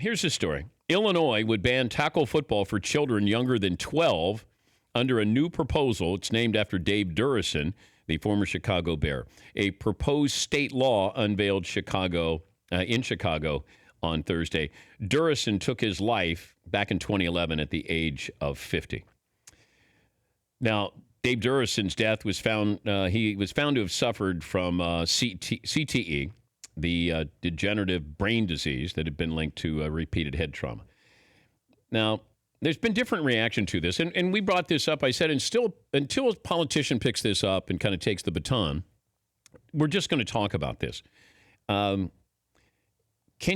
Here's the story. Illinois would ban tackle football for children younger than 12 under a new proposal. It's named after Dave Durrison, the former Chicago Bear. A proposed state law unveiled in Chicago on Thursday. Durrison took his life back in 2011 at the age of 50. Now, Dave Durrison's death was found. He was found to have suffered from CTE, the degenerative brain disease that had been linked to repeated head trauma. Now, there's been different reaction to this, and we brought this up. I said, until a politician picks this up and kind of takes the baton, we're just going to talk about this. Can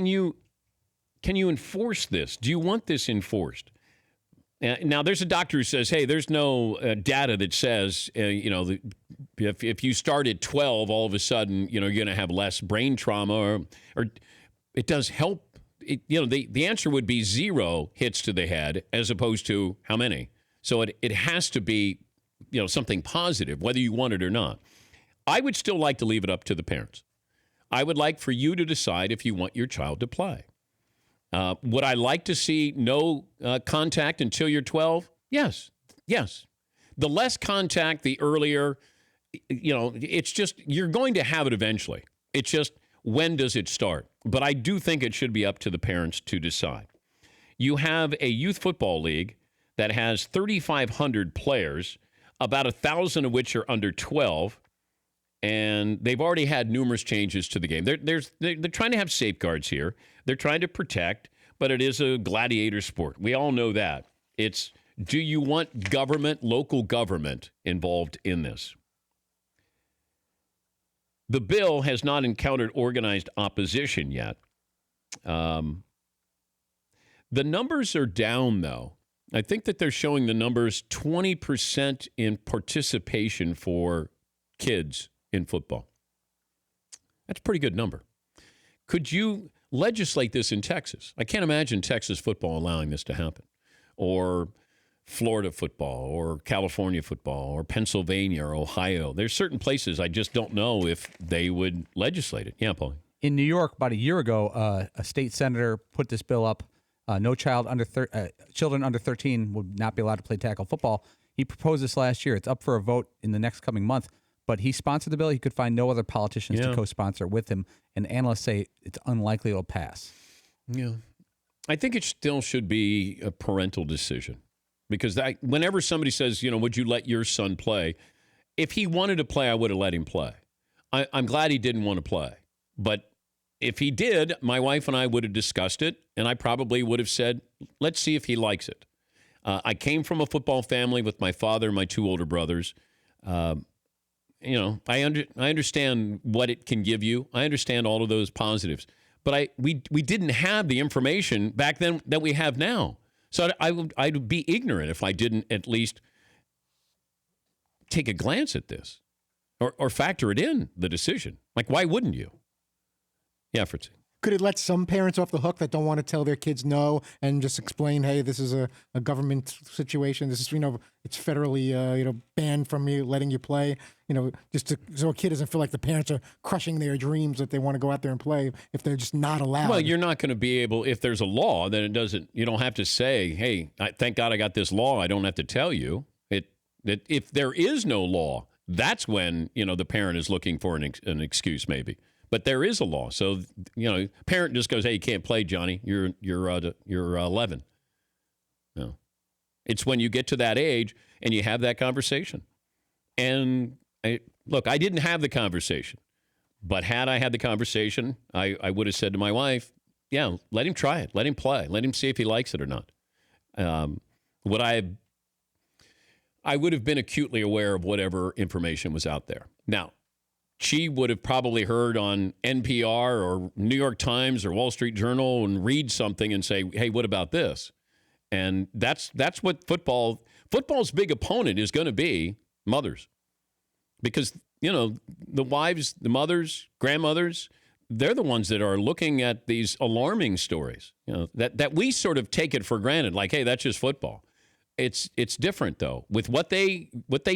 you enforce this? Do you want this enforced? Now, there's a doctor who says, hey, there's no data that says, if you start at 12, all of a sudden, you're going to have less brain trauma, or it does help. The answer would be 0 hits to the head as opposed to how many. So it has to be, something positive, whether you want it or not. I would still like to leave it up to the parents. I would like for you to decide if you want your child to play. Would I like to see no contact until you're 12? Yes. The less contact, the earlier, it's just, you're going to have it eventually. It's just, when does it start? But I do think it should be up to the parents to decide. You have a youth football league that has 3,500 players, about 1,000 of which are under 12. And they've already had numerous changes to the game. They're trying to have safeguards here. They're trying to protect, but it is a gladiator sport. We all know that. It's, do you want government, local government, involved in this? The bill has not encountered organized opposition yet. The numbers are down, though. I think that they're showing the numbers 20% in participation for kids in football. That's a pretty good number. Could you legislate this in Texas? I can't imagine Texas football allowing this to happen, or Florida football, or California football, or Pennsylvania, or Ohio. There's certain places I just don't know if they would legislate it. Yeah, Paulie. In New York, about a year ago, a state senator put this bill up. Children under 13 would not be allowed to play tackle football. He proposed this last year. It's up for a vote in the next coming month. But he sponsored the bill. He could find no other politicians to co-sponsor with him. And analysts say it's unlikely it'll pass. Yeah. I think it still should be a parental decision. Because whenever somebody says, would you let your son play? If he wanted to play, I would have let him play. I'm glad he didn't want to play. But if he did, my wife and I would have discussed it. And I probably would have said, let's see if he likes it. I came from a football family with my father and my 2 older brothers. I understand what it can give you. I understand all of those positives. But we didn't have the information back then that we have now. So I'd be ignorant if I didn't at least take a glance at this or factor it in the decision. Like, why wouldn't you? Yeah, Fritzy. Could it let some parents off the hook that don't want to tell their kids no and just explain, hey, this is a government situation. This is, it's federally, banned from you letting you play, so a kid doesn't feel like the parents are crushing their dreams that they want to go out there and play if they're just not allowed. Well, you're not going to be able, if there's a law, then you don't have to say, hey, thank God I got this law. I don't have to tell you. If there is no law, that's when, the parent is looking for an excuse maybe. But there is a law. So, parent just goes, hey, you can't play, Johnny. You're 11. No. It's when you get to that age and you have that conversation. And, I didn't have the conversation. But had I had the conversation, I would have said to my wife, yeah, let him try it. Let him play. Let him see if he likes it or not. I would have been acutely aware of whatever information was out there. Now, she would have probably heard on NPR or New York Times or Wall Street Journal and read something and say, hey, what about this? And that's what football's big opponent is going to be mothers. Because, the wives, the mothers, grandmothers, they're the ones that are looking at these alarming stories, that we sort of take it for granted. Like, hey, that's just football. It's different, though. With what they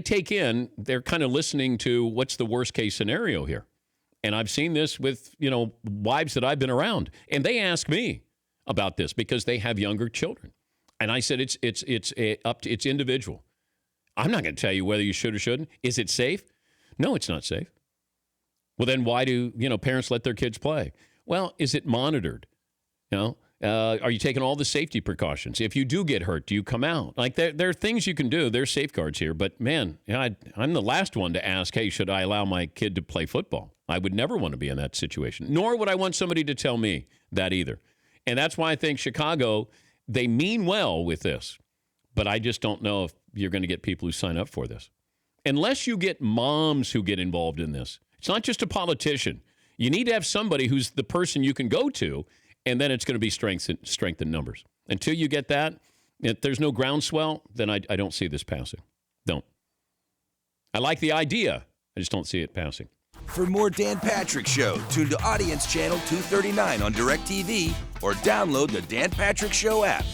take in, they're kind of listening to what's the worst case scenario here. And I've seen this with, wives that I've been around. And they ask me, about this because they have younger children. And I said it's individual. I'm not going to tell you whether you should or shouldn't. Is it safe? No, it's not safe. Well, then why do parents let their kids play? Well, is it monitored? Are you taking all the safety precautions? If you do get hurt, do you come out? Like there are things you can do. There's safeguards here. But man, I'm the last one to ask, hey, should I allow my kid to play football? I would never want to be in that situation, nor would I want somebody to tell me that either. And that's why I think Chicago, they mean well with this. But I just don't know if you're going to get people who sign up for this. Unless you get moms who get involved in this. It's not just a politician. You need to have somebody who's the person you can go to, and then it's going to be strength in numbers. Until you get that, if there's no groundswell, then I don't see this passing. Don't. I like the idea. I just don't see it passing. For more Dan Patrick Show, tune to Audience Channel 239 on DirecTV or download the Dan Patrick Show app.